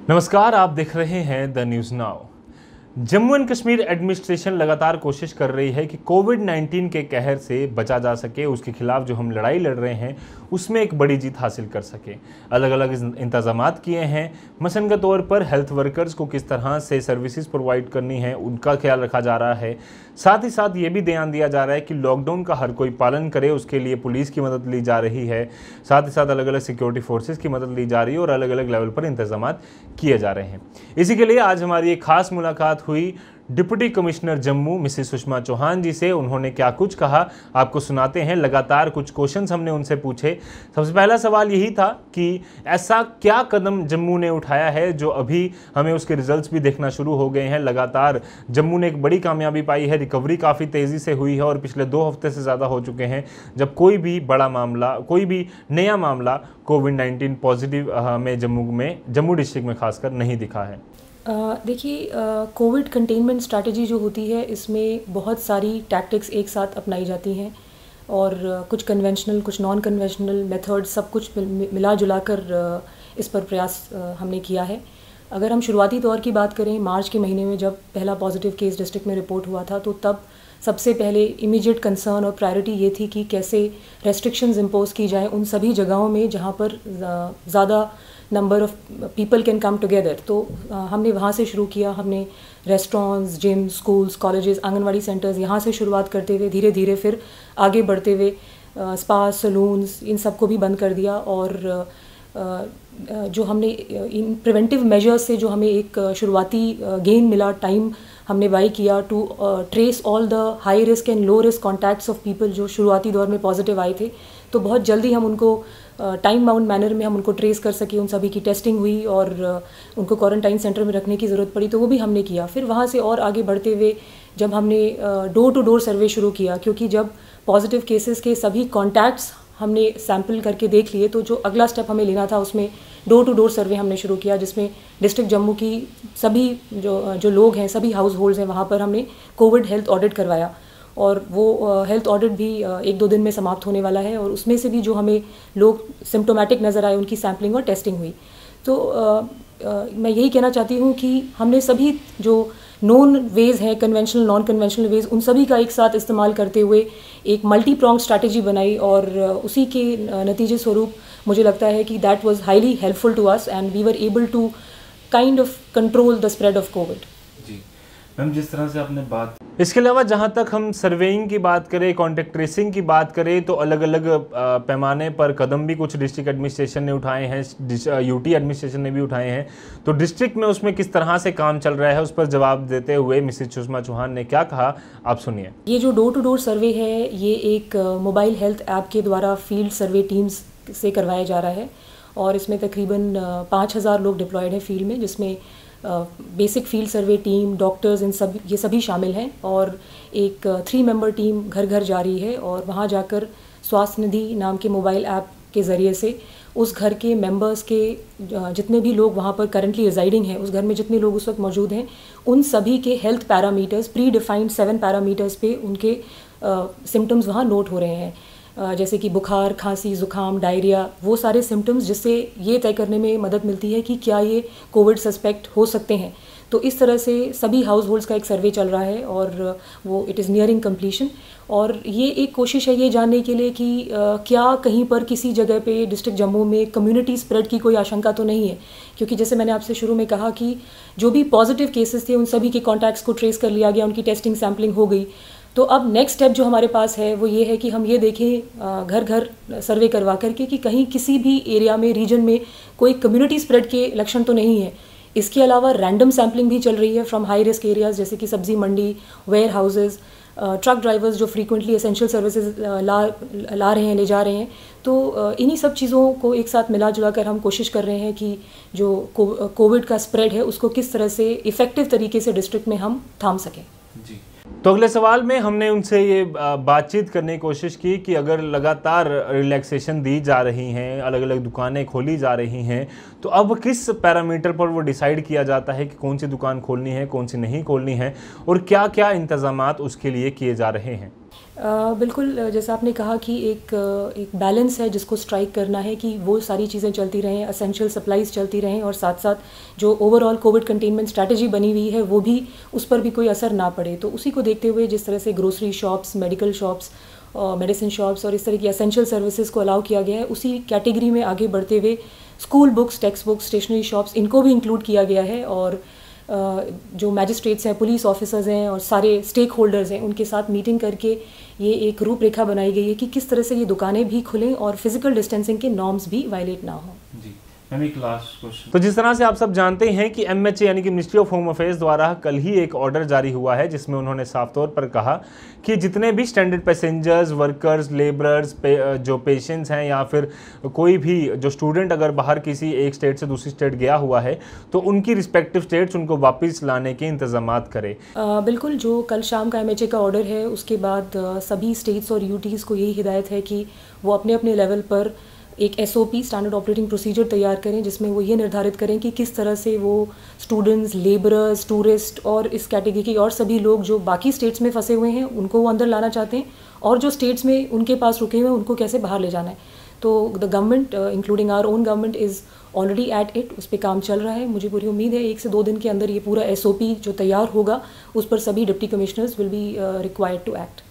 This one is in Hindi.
नमस्कार, आप देख रहे हैं the news now. Jammu and Kashmir administration लगातार कोशिश कर रही है कि कोविड-19 के कहर से बचा जा सके, उसके खिलाफ जो हम लड़ाई लड़ रहे हैं उसमें एक बड़ी जीत हासिल कर सके। अलग अलग इंतजामात किए हैं। मसलन के तौर पर हेल्थ वर्कर्स को किस तरह से सर्विसेज प्रोवाइड करनी है उनका ख्याल रखा जा रहा है। साथ ही साथ ये भी ध्यान दिया जा रहा है कि लॉकडाउन का हर कोई पालन करे, उसके लिए पुलिस की मदद ली जा रही है। साथ ही साथ अलग अलग सिक्योरिटी फोर्सेज की मदद ली जा रही है और अलग अलग लेवल पर इंतजामात किए जा रहे हैं। इसी के लिए आज हमारी एक खास मुलाकात हुई deputy commissioner Jammu Mrs Sushma Chauhan ji से। उन्होंने क्या कुछ कहा आपको सुनाते हैं। लगातार कुछ क्वेश्चंस हमने उनसे पूछे। सबसे पहला सवाल यही था कि ऐसा क्या कदम जम्मू ने उठाया है जो अभी हमें उसके रिजल्ट्स भी देखना शुरू हो गए हैं। लगातार जम्मू ने एक बड़ी कामयाबी पाई है, रिकवरी काफ़ी तेज़ी से हुई है और पिछले 2 हफ्ते से ज़्यादा हो चुके हैं जब कोई भी बड़ा मामला, कोई भी नया मामला कोविड-19 पॉजिटिव में जम्मू डिस्ट्रिक्ट में खासकर नहीं दिखा है। देखिए, कोविड कंटेनमेंट स्ट्रैटेजी जो होती है इसमें बहुत सारी टैक्टिक्स एक साथ अपनाई जाती हैं और कुछ कन्वेंशनल, कुछ नॉन कन्वेंशनल मेथड, सब कुछ मिला जुला कर इस पर प्रयास हमने किया है। अगर हम शुरुआती दौर की बात करें, मार्च के महीने में जब पहला पॉजिटिव केस डिस्ट्रिक्ट में रिपोर्ट हुआ था तो तब सबसे पहले इमीडिएट कंसर्न और प्रायोरिटी ये थी कि कैसे रेस्ट्रिक्शंस इम्पोज की जाए उन सभी जगहों में जहाँ पर ज़्यादा number of people can come together. तो हमने वहाँ से शुरू किया। हमने restaurants, gym, schools, colleges, anganwadi centres यहाँ से शुरुआत करते हुए धीरे धीरे फिर आगे बढ़ते हुए स्पा, सलून्स, इन सब को भी बंद कर दिया। और जो हमने इन प्रिवेंटिव मेजर्स से जो हमें एक शुरुआती गेन मिला, टाइम हमने बाई किया to trace all the high risk and low risk contacts of people जो शुरुआती दौर में पॉजिटिव आए थे। तो बहुत जल्दी हम उनको टाइम बाउंड मैनर में हम उनको ट्रेस कर सके। उन सभी की टेस्टिंग हुई और उनको क्वारंटाइन सेंटर में रखने की ज़रूरत पड़ी तो वो भी हमने किया। फिर वहाँ से और आगे बढ़ते हुए जब हमने डोर टू डोर सर्वे शुरू किया, क्योंकि जब पॉजिटिव केसेस के सभी कॉन्टैक्ट्स हमने सैंपल करके देख लिए तो जो अगला स्टेप हमें लेना था उसमें डोर टू डोर सर्वे हमने शुरू किया, जिसमें डिस्ट्रिक्ट जम्मू की सभी जो लोग हैं, सभी हाउस होल्ड्स हैं, वहाँ पर हमने कोविड हेल्थ ऑडिट करवाया और वो हेल्थ ऑडिट भी 1-2 दिन में समाप्त होने वाला है। और उसमें से भी जो हमें लोग सिम्टोमेटिक नज़र आए उनकी सैम्पलिंग और टेस्टिंग हुई। तो मैं यही कहना चाहती हूँ कि हमने सभी जो नोन वेज़ हैं, कन्वेंशनल, नॉन कन्वेंशनल वेज़, उन सभी का एक साथ इस्तेमाल करते हुए एक मल्टी प्रॉन्ग स्ट्रैटेजी बनाई और उसी के नतीजे स्वरूप मुझे लगता है कि that was highly helpful to us and we were able to kind of control the spread of covid. जी मैम, जिस तरह से आपने बात, इसके अलावा जहाँ तक हम सर्वेइंग की बात करें, कॉन्टैक्ट ट्रेसिंग की बात करें तो अलग अलग पैमाने पर कदम भी कुछ डिस्ट्रिक्ट एडमिनिस्ट्रेशन ने उठाए हैं, यूटी एडमिनिस्ट्रेशन ने भी उठाए हैं। तो डिस्ट्रिक्ट में उसमें किस तरह से काम चल रहा है उस पर जवाब देते हुए मिसेस सुषमा चौहान ने क्या कहा, आप सुनिए। ये जो डोर टू डोर सर्वे है ये एक मोबाइल हेल्थ ऐप के द्वारा फील्ड सर्वे टीम्स से करवाया जा रहा है और इसमें तकरीबन 5000 लोग डिप्लॉयड हैं फील्ड में, जिसमें basic field survey team, doctors, ये सभी शामिल हैं। और एक 3 मेंबर टीम घर घर जा रही है और वहाँ जाकर स्वास्थ्य निधि नाम के मोबाइल ऐप के ज़रिए से उस घर के मेंबर्स के जितने भी लोग वहाँ पर करंटली रिजाइडिंग हैं, उस घर में जितने लोग उस वक्त मौजूद हैं, उन सभी के health parameters, pre defined 7 parameters पे उनके सिम्टम्स वहाँ नोट हो रहे हैं, जैसे कि बुखार, खांसी, ज़ुकाम, डायरिया, वो सारे सिम्टम्स, जिससे ये तय करने में मदद मिलती है कि क्या ये कोविड सस्पेक्ट हो सकते हैं। तो इस तरह से सभी हाउस होल्ड्स का एक सर्वे चल रहा है और वो इट इज़ नियरिंग कंप्लीशन। और ये एक कोशिश है ये जानने के लिए कि क्या कहीं पर किसी जगह पे डिस्ट्रिक्ट जम्मू में कम्युनिटी स्प्रेड की कोई आशंका तो नहीं है, क्योंकि जैसे मैंने आपसे शुरू में कहा कि जो भी पॉजिटिव केसेस थे उन सभी के कॉन्टैक्ट्स को ट्रेस कर लिया गया, उनकी टेस्टिंग, सैम्पलिंग हो गई। तो अब नेक्स्ट स्टेप जो हमारे पास है वो ये है कि हम ये देखें घर घर सर्वे करवा करके कि कहीं किसी भी एरिया में, रीजन में कोई कम्युनिटी स्प्रेड के लक्षण तो नहीं है। इसके अलावा रैंडम सैम्पलिंग भी चल रही है फ्रॉम हाई रिस्क एरियाज़, जैसे कि सब्जी मंडी, वेयर हाउसेज, ट्रक ड्राइवर्स जो फ्रीक्वेंटली एसेंशियल सर्विसेज ला रहे हैं, ले जा रहे हैं। तो इन्हीं सब चीज़ों को एक साथ मिला जुला कर हम कोशिश कर रहे हैं कि जो कोविड का स्प्रेड है उसको किस तरह से इफ़ेक्टिव तरीके से डिस्ट्रिक्ट में हम थाम सकें। जी, तो अगले सवाल में हमने उनसे ये बातचीत करने की कोशिश की कि अगर लगातार रिलैक्सेशन दी जा रही हैं, अलग अलग दुकानें खोली जा रही हैं, तो अब किस पैरामीटर पर वो डिसाइड किया जाता है कि कौन सी दुकान खोलनी है, कौन सी नहीं खोलनी है, और क्या क्या इंतजामात उसके लिए किए जा रहे हैं? बिल्कुल, जैसा आपने कहा कि एक बैलेंस है जिसको स्ट्राइक करना है कि वो सारी चीज़ें चलती रहें, एसेंशियल सप्लाईज चलती रहें, और साथ साथ जो ओवरऑल कोविड कंटेनमेंट स्ट्रैटेजी बनी हुई है वो भी, उस पर भी कोई असर ना पड़े। तो उसी को देखते हुए जिस तरह से grocery shops, medical shops, medicine shops और इस तरह की एसेंशियल सर्विसेज को अलाउ किया गया है, उसी कैटेगरी में आगे बढ़ते हुए school books, text books, stationery shops, इनको भी इंक्लूड किया गया है। और जो मैजिस्ट्रेट्स हैं, पुलिस ऑफिसर्स हैं और सारे स्टेक होल्डर्स हैं, उनके साथ मीटिंग करके ये एक रूपरेखा बनाई गई है कि किस तरह से ये दुकानें भी खुलें और फिजिकल डिस्टेंसिंग के नॉर्म्स भी वायलेट ना हो। जी मैम, एक लास्ट क्वेश्चन। तो जिस तरह से आप सब जानते हैं कि MHA यानी कि मिनिस्ट्री ऑफ होम अफेयर्स द्वारा कल ही एक ऑर्डर जारी हुआ है जिसमें उन्होंने साफ तौर पर कहा कि जितने भी स्टैंडर्ड पैसेंजर्स, वर्कर्स, लेबरर्स, जो पेशेंट्स हैं या फिर कोई भी जो स्टूडेंट अगर बाहर किसी एक स्टेट से दूसरी स्टेट गया हुआ है तो उनकी रिस्पेक्टिव स्टेट्स उनको वापस लाने के इंतजामात करें। बिल्कुल, जो कल शाम का MHA का ऑर्डर है उसके बाद सभी स्टेट्स और UTs को यही हिदायत है कि वो अपने अपने लेवल पर एक SOP, स्टैंडर्ड ऑपरेटिंग प्रोसीजर तैयार करें जिसमें वो ये निर्धारित करें कि किस तरह से वो स्टूडेंट्स, लेबरर्स, टूरिस्ट और इस कैटेगरी के और सभी लोग जो बाकी स्टेट्स में फंसे हुए हैं उनको वो अंदर लाना चाहते हैं, और जो स्टेट्स में उनके पास रुके हुए हैं उनको कैसे बाहर ले जाना है। तो the government, including our own government, is already at it, उस पर काम चल रहा है। मुझे पूरी उम्मीद है 1 से 2 दिन के अंदर ये पूरा SOP जो तैयार होगा उस पर सभी deputy commissioners will be required to act.